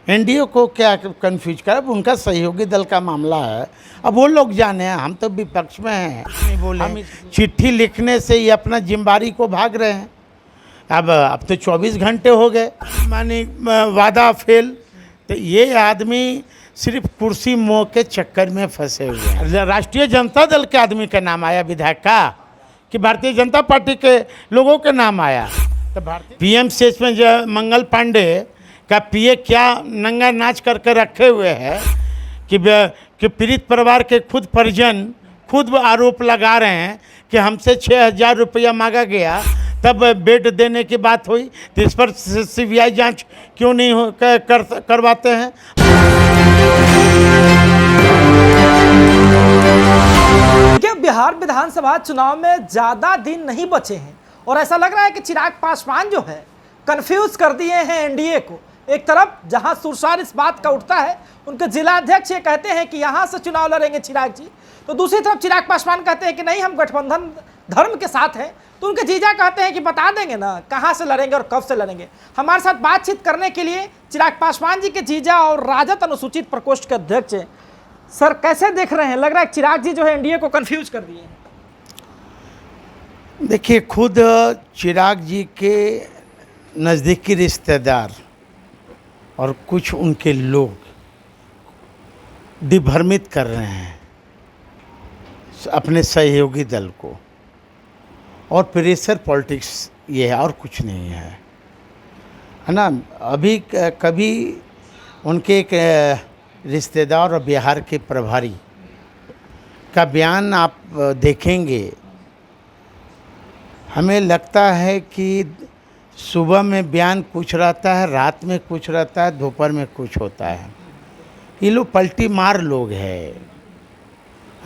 NDA को क्या confuse कर, अब उनका सहयोगी दल का मामला है, अब वो लोग जाने हैं, हम तो विपक्ष में हैं। नहीं बोले, हम चिट्ठी लिखने से ही अपना जिम्मेदारी को भाग रहे हैं। अब तो 24 घंटे हो गए, मानी वादा फेल। तो ये आदमी सिर्फ कुर्सी मोह के चक्कर में फंसे हुए हैं। राष्ट्रीय जनता दल के आदमी का नाम आया विधायक का कि भारतीय जनता पार्टी के लोगों के नाम आया। तो भारतीय पीएमसीएच में जो मंगल पांडे का पीए क्या नंगा नाच करके रखे हुए हैं कि पीड़ित परिवार के खुद परिजन खुद आरोप लगा रहे हैं कि हमसे 6,000 रुपया मांगा गया तब बेड देने की बात हुई। तो इस पर सीबीआई जांच क्यों नहीं करवाते हैं? क्या बिहार विधानसभा चुनाव में ज़्यादा दिन नहीं बचे हैं और ऐसा लग रहा है कि चिराग पासवान जो है कंफ्यूज कर दिए हैं एनडीए को। एक तरफ जहां सुरसार इस बात का उठता है, उनके जिला अध्यक्ष ये कहते हैं कि यहां से चुनाव लड़ेंगे चिराग जी, तो दूसरी तरफ चिराग पासवान कहते हैं कि नहीं, हम गठबंधन धर्म के साथ हैं। तो उनके जीजा कहते हैं कि बता देंगे ना कहां से लड़ेंगे और कब से लड़ेंगे। हमारे साथ बातचीत करने के लिए चिराग पासवान जी के जीजा और राजद अनुसूचित प्रकोष्ठ के अध्यक्ष हैं। सर, कैसे देख रहे हैं? लग रहा है चिराग जी जो है एनडीए को कंफ्यूज कर दिए हैं। देखिए, खुद चिराग जी के नज़दीकी रिश्तेदार और कुछ उनके लोग दिग्भ्रमित कर रहे हैं अपने सहयोगी दल को, और प्रेशर पॉलिटिक्स ये है और कुछ नहीं है ना। अभी कभी उनके एक रिश्तेदार और बिहार के प्रभारी का बयान आप देखेंगे, हमें लगता है कि सुबह में बयान कुछ रहता है, रात में कुछ रहता है, दोपहर में कुछ होता है। ये लोग पलटी मार लोग है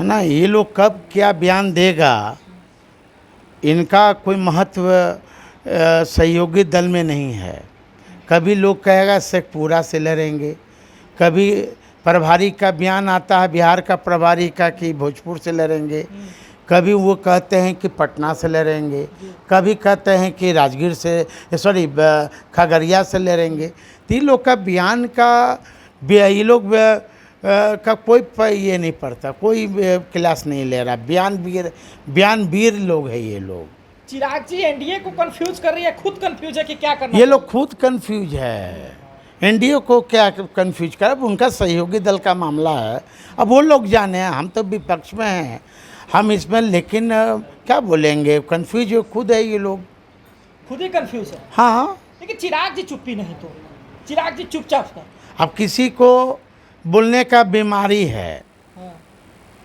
ना। ये लोग कब क्या बयान देगा, इनका कोई महत्व सहयोगी दल में नहीं है। कभी लोग कहेगा शेखपुरा से लड़ेंगे, कभी प्रभारी का बयान आता है बिहार का प्रभारी का कि भोजपुर से लड़ेंगे, कभी वो कहते हैं कि पटना से लड़ेंगे, कभी कहते हैं कि राजगीर से खगड़िया से लड़ेंगे। तो इन लोग का बयान का ये लोग का कोई ये नहीं पड़ता, कोई क्लास नहीं ले रहा। बयानवीर लोग है ये लोग। चिराग जी एनडीए को कंफ्यूज कर रही है, खुद कंफ्यूज है कि क्या करना। ये लोग खुद कंफ्यूज है, एनडीए को क्या कंफ्यूज कर, अब उनका सहयोगी दल का मामला है, अब वो लोग जाने हैं, हम तो विपक्ष में हैं, हम इसमें। लेकिन क्या बोलेंगे, कंफ्यूज खुद है ये लोग, खुद ही कंफ्यूज है। हाँ। लेकिन चिराग जी चुप्पी नहीं तोड़, चिराग जी चुपचाप है। अब किसी को बोलने का बीमारी है। हाँ।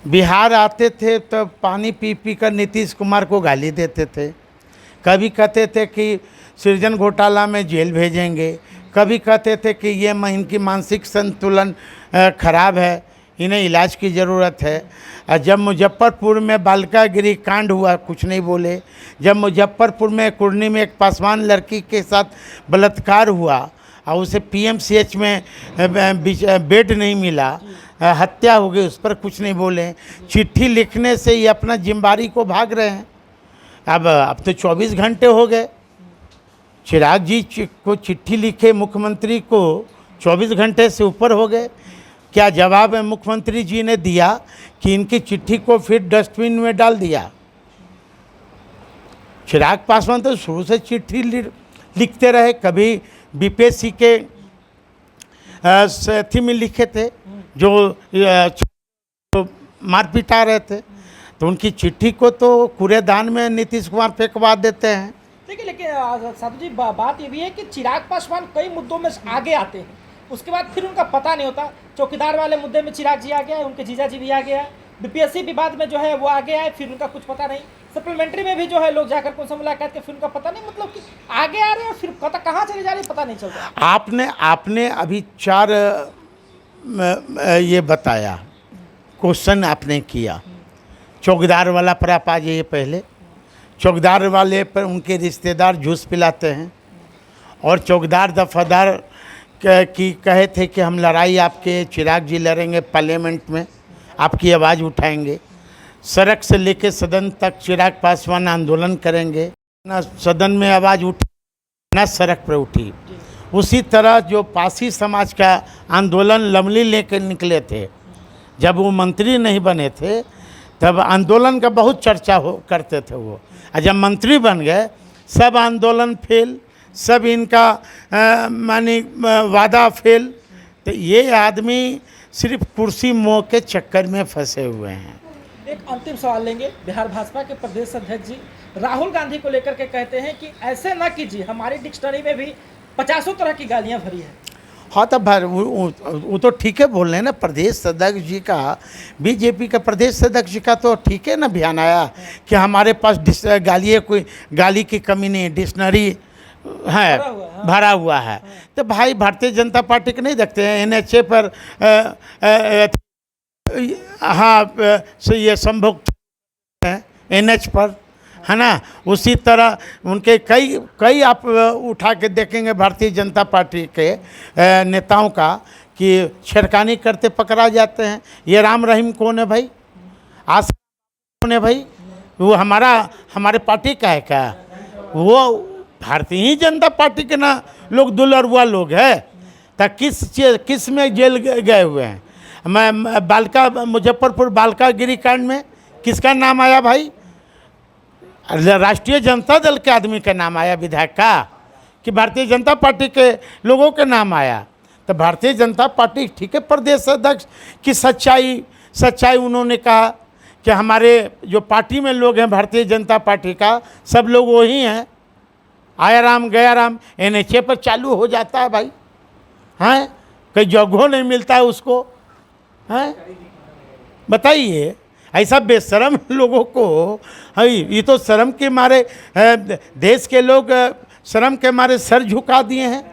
बिहार आते थे तो पानी पी पी कर नीतीश कुमार को गाली देते थे, कभी कहते थे कि सृजन घोटाला में जेल भेजेंगे, कभी कहते थे कि ये इनकी मानसिक संतुलन खराब है, इन्हें इलाज की ज़रूरत है। जब मुजफ्फरपुर में बालिका गृह कांड हुआ कुछ नहीं बोले, जब मुजफ्फरपुर में कुर्नी में एक पासवान लड़की के साथ बलात्कार हुआ और उसे पीएमसीएच में बेड नहीं मिला, हत्या हो गई, उस पर कुछ नहीं बोले। चिट्ठी लिखने से ही अपना जिम्मेदारी को भाग रहे हैं। अब तो 24 घंटे हो गए, चिराग जी को चिट्ठी लिखे मुख्यमंत्री को 24 घंटे से ऊपर हो गए। क्या जवाब है मुख्यमंत्री जी ने दिया कि इनकी चिट्ठी को फिर डस्टबिन में डाल दिया। चिराग पासवान तो शुरू से चिट्ठी लिखते रहे, कभी बीपीएससी के साथी में लिखे थे जो मार पिटा रहे थे, तो उनकी चिट्ठी को तो कूड़ेदान में नीतीश कुमार फेंकवा देते हैं। देखिए, लेकिन साधु जी बात ये भी है कि चिराग पासवान कई मुद्दों में आगे आते हैं, उसके बाद फिर उनका पता नहीं होता। चौकीदार वाले मुद्दे में चिराग जी आ गया, उनके जीजा जी भी आ गया, बीपीएससी विवाद में जो है वो आगे आए, फिर उनका कुछ पता नहीं। सप्लीमेंट्री में भी जो है लोग जाकर उनसे मुलाकात के फिर उनका पता नहीं, मतलब कि आगे आ रहे हैं फिर पता कहाँ चले जा रहे हैं पता नहीं चलता। आपने अभी 4 ये बताया, क्वेश्चन आपने किया। चौकीदार वाला पर आप आ जाइए। पहले चौकीदार वाले पर उनके रिश्तेदार जूस पिलाते हैं, और चौकीदार दफादार की कहे थे कि हम लड़ाई आपके चिराग जी लड़ेंगे पार्लियामेंट में, आपकी आवाज़ उठाएंगे, सड़क से लेकर सदन तक चिराग पासवान आंदोलन करेंगे। ना सदन में आवाज़ उठी ना सड़क पर उठी, उसी तरह जो पासी समाज का आंदोलन लमली लेकर निकले थे, जब वो मंत्री नहीं बने थे तब आंदोलन का बहुत चर्चा करते थे वो, और जब मंत्री बन गए सब आंदोलन फेल, सब इनका मानी वादा फेल। तो ये आदमी सिर्फ कुर्सी मोह के चक्कर में फंसे हुए हैं। एक अंतिम सवाल लेंगे। बिहार भाजपा के प्रदेश अध्यक्ष जी राहुल गांधी को लेकर के कहते हैं कि ऐसे ना कीजिए, हमारी डिक्शनरी में भी 50 तरह की गालियां भरी है। हाँ, तो वो तो ठीक है बोल रहे हैं ना, प्रदेश अध्यक्ष जी का, बीजेपी का प्रदेश अध्यक्ष जी का तो ठीक है ना बयान आया कि हमारे पास गाली की कमी नहीं, डिक्शनरी है भरा हुआ है। तो भाई भारतीय जनता पार्टी के नहीं देखते हैं NHA पर हाँ ये संभोग NH पर है ना, उसी तरह उनके कई आप उठा के देखेंगे भारतीय जनता पार्टी के नेताओं का कि छेड़खानी करते पकड़ा जाते हैं। ये राम रहीम कौन है भाई? आस कौन है भाई? वो हमारे पार्टी का है क्या? वो भारतीय जनता पार्टी के ना लोग दुलरुआ लोग है। तो किस में जेल गए हुए हैं? मैं मुजफ्फरपुर बालिका गिरी कांड में किसका नाम आया भाई? राष्ट्रीय जनता दल के आदमी का नाम आया, विधायक का, कि भारतीय जनता पार्टी के लोगों के नाम आया? तो भारतीय जनता पार्टी ठीक है, प्रदेश अध्यक्ष की सच्चाई उन्होंने कहा कि हमारे जो पार्टी में लोग हैं भारतीय जनता पार्टी का, सब लोग वही हैं, आया राम गया राम। NHA पर चालू हो जाता है भाई, हैं कई जगहों नहीं मिलता है उसको, हैं बताइए। ऐसा बेशरम लोगों को, ये तो शर्म के मारे देश के लोग शर्म के मारे सर झुका दिए हैं।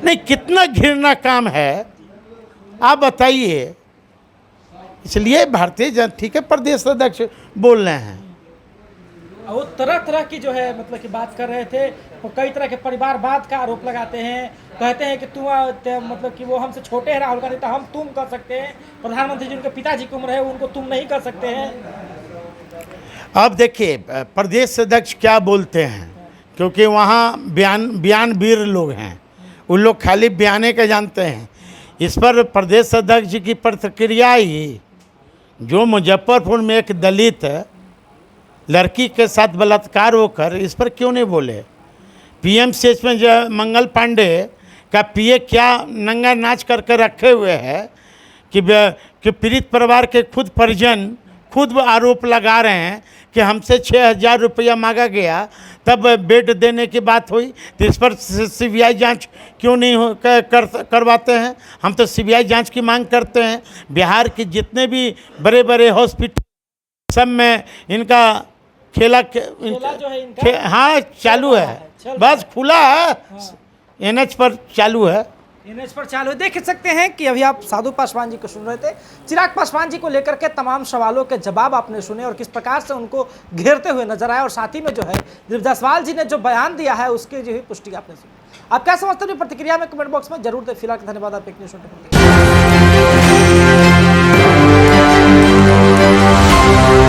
नहीं, कितना घृणा काम है आप बताइए। इसलिए भारतीय जनता ठीक है प्रदेश अध्यक्ष बोल रहे हैं, वो तरह की जो है मतलब कि बात कर रहे थे, वो कई तरह के परिवारवाद का आरोप लगाते हैं, कहते हैं कि मतलब कि वो हमसे छोटे हैं राहुल गांधी, तो हम तुम कर सकते हैं, प्रधानमंत्री जी उनके पिताजी की उम्र है, उनको तुम नहीं कर सकते हैं। अब देखिए प्रदेश अध्यक्ष क्या बोलते हैं, क्योंकि वहाँ बयानवीर लोग हैं, उन लोग खाली बयाने के जानते हैं। इस पर प्रदेश अध्यक्ष जी की प्रतिक्रिया ही, जो मुजफ्फरपुर में एक दलित लड़की के साथ बलात्कार होकर, इस पर क्यों नहीं बोले? PMCH में जो मंगल पांडे का PA क्या नंगा नाच करके रखे हुए हैं कि पीड़ित परिवार के खुद परिजन खुद आरोप लगा रहे हैं कि हमसे 6,000 रुपया मांगा गया तब बेड देने की बात हुई। तो इस पर CBI जांच क्यों नहीं करवाते हैं? हम तो CBI जांच की मांग करते हैं। बिहार के जितने भी बड़े बड़े हॉस्पिटल सब में इनका खेला जो है इनका हाँ चालू है, बस खुला है, NH पर चालू है। NH पर चालू है। देख सकते हैं कि अभी आप साधु पासवान जी को सुन रहे थे। चिराग पासवान जी को लेकर के तमाम सवालों के जवाब आपने सुने और किस प्रकार से उनको घेरते हुए नजर आए, और साथ ही में जो है दिलीप जायसवाल जी ने जो बयान दिया है उसकी जो है पुष्टि आपने सुनी। आप क्या समझते हैं? प्रतिक्रिया में कमेंट बॉक्स में जरूर दें। फिलहाल धन्यवाद। आप एक न्यूज़